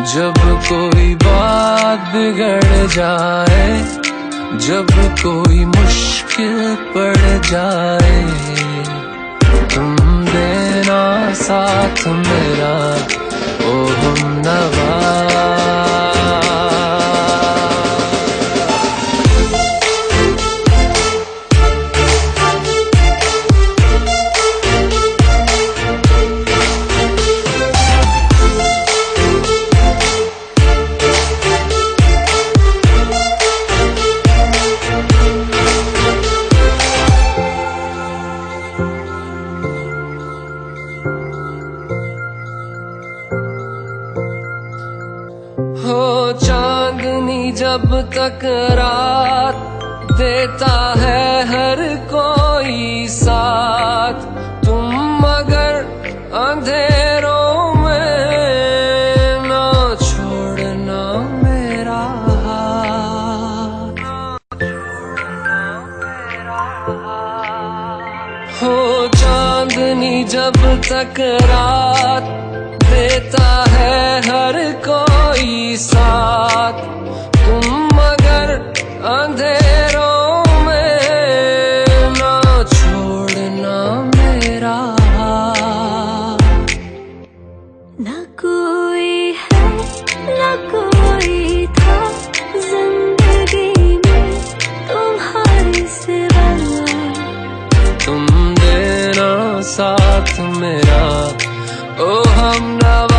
जब कोई बात बिगड़ जाए, जब कोई मुश्किल पड़ जाए, तुम देना साथ मेरा ओ हमनवा। हो चांदनी जब तक रात देता है हर कोई साथ, तुम मगर अंधेरों में ना छोड़ना मेरा हाथ। हो चांदनी जब तक रात देता है हर कोई साथ, तुम मगर अंधेरों में ना छोड़ना मेरा हाथ। ना कोई है ना कोई था जिंदगी में तुम्हारे सिवा, तुम देना साथ मेरा ओ हमनवा।